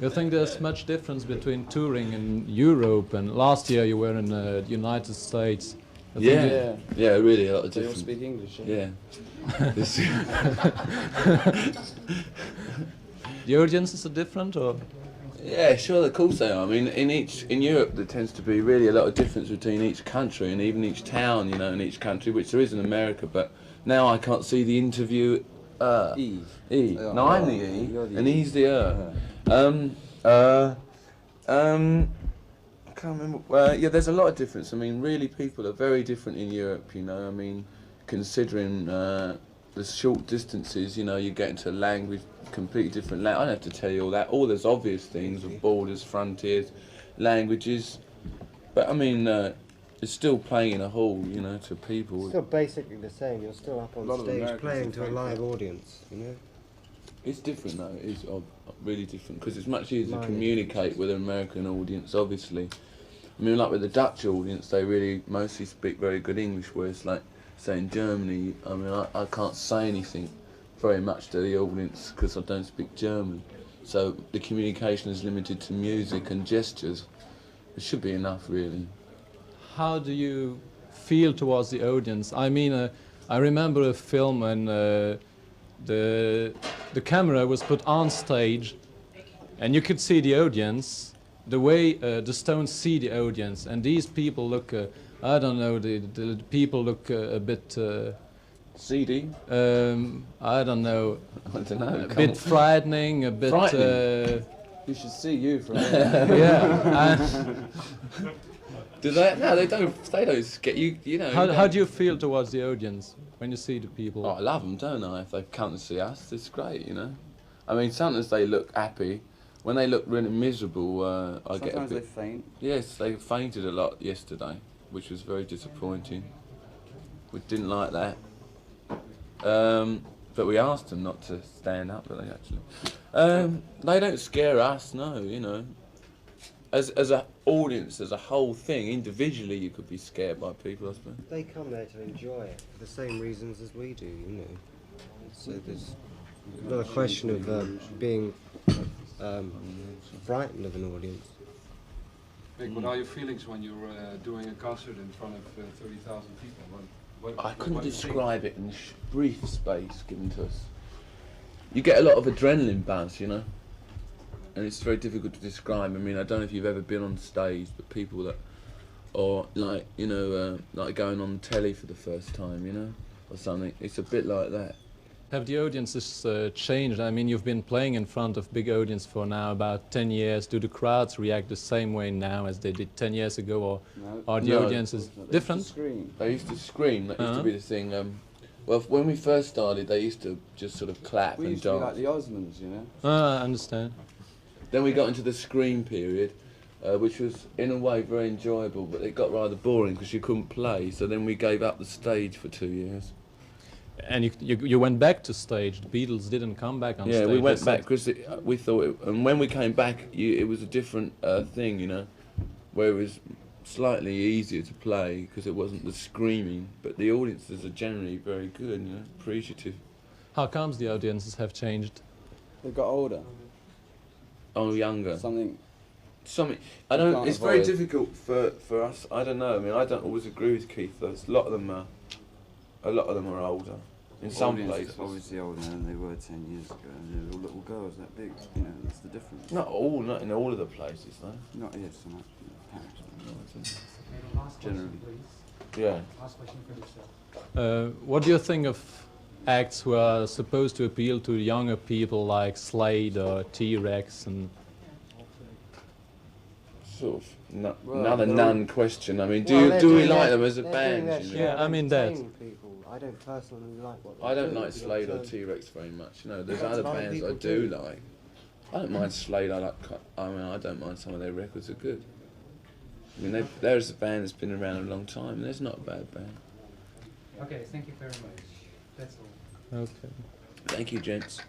You think there's much difference between touring in Europe and last year you were in the United States? Yeah, really a lot of They all difference. speak English. Yeah. The audiences are different, or? Yeah, sure, of course they are. I mean, in Europe there tends to be really a lot of difference between each country and even each town, you know, in each country, which there is in America. But now I can't see the interview. E. No, I'm the E, and he's the I can't remember. Yeah, there's a lot of difference. I mean, really, people are very different in Europe. You know, I mean, considering the short distances, you know, you get into language, completely different. I don't have to tell you all that. All those obvious things of borders, frontiers, languages. But I mean, it's still playing in a hall, you know, to people. Still basically the same. You're still up on stage Americans playing to a think live audience, you know. It's different though. It's really different because it's much easier to communicate with an American audience. Obviously, I mean, like with the Dutch audience, they really mostly speak very good English. Whereas, like, say in Germany, I mean, I can't say anything very much to the audience because I don't speak German. So the communication is limited to music and gestures. It should be enough, really. How do you feel towards the audience? I mean, I remember a film when the camera was put on stage, and you could see the audience, the way the Stones see the audience, and these people look, I don't know, the people look a bit. CD? I don't know. I don't know. A bit frightening, a bit. Frightening? You should see you from here. Yeah. Do they? No, they don't. They don't get you. You know. How do you feel towards the audience when you see the people? Oh, I love them, don't I? If they come to see us, it's great, you know. I mean, sometimes they look happy. When they look really miserable, I get a Sometimes bit. they faint. Yes, they fainted a lot yesterday, which was very disappointing. We didn't like that. But we asked them not to stand up, but they actually. They don't scare us, no, you know. As an audience, as a whole thing, individually you could be scared by people, I suppose. They come there to enjoy it for the same reasons as we do, you know. So there's not a question of being frightened of an audience. Mick, what are your feelings when you're doing a concert in front of 30,000 people? I couldn't describe it in the brief space given to us. You get a lot of adrenaline buzz, you know, and it's very difficult to describe. I mean, I don't know if you've ever been on stage, but people that, or like, you know, like going on telly for the first time, you know, or something. It's a bit like that. Have the audiences changed? I mean, you've been playing in front of big audience for now about 10 years. Do the crowds react the same way now as they did 10 years ago, or are the audiences different? They used to scream. That used to be the thing. Well, when we first started, they used to just sort of clap and We used to be like dance. the Osmonds, you know. I understand. Then we got into the scream period, which was in a way very enjoyable, but it got rather boring because you couldn't play. So then we gave up the stage for 2 years. And you went back to stage. The Beatles didn't come back on stage. Yeah, we went back because we thought, and when we came back, it was a different thing, you know, where it was slightly easier to play because it wasn't the screaming, but the audiences are generally very good, you know, appreciative. How comes the audiences have changed? They've got older. Oh, younger. Something. I don't. can't It's very avoid. difficult for us. I don't know. I mean, I don't always agree with Keith. A lot of them are older. In some Audience is places. obviously older than they were 10 years ago, and they're all little girls that big. You know, that's the difference. Not in all of the places, though. Not here so much. You know, Paris, Last question, Generally. please. Yeah. Last question for yourself. What do you think of acts who are supposed to appeal to younger people like Slade or T-Rex and Sort of. Well, Another they're non-question. I mean, Well, they're do we doing like their- them as a they're band? doing their You know? shit Yeah, I mean to that. entertain people. I don't personally like what they I don't do, like but, Slade or T-Rex very much. You know, there's That's other a lot of bands I people do do. like. I don't mind Slade. I mean, I don't mind some of their records are good. I mean, there's a band that's been around a long time. There's not a bad band. Okay, thank you very much. That's all. okay. Thank you, gents.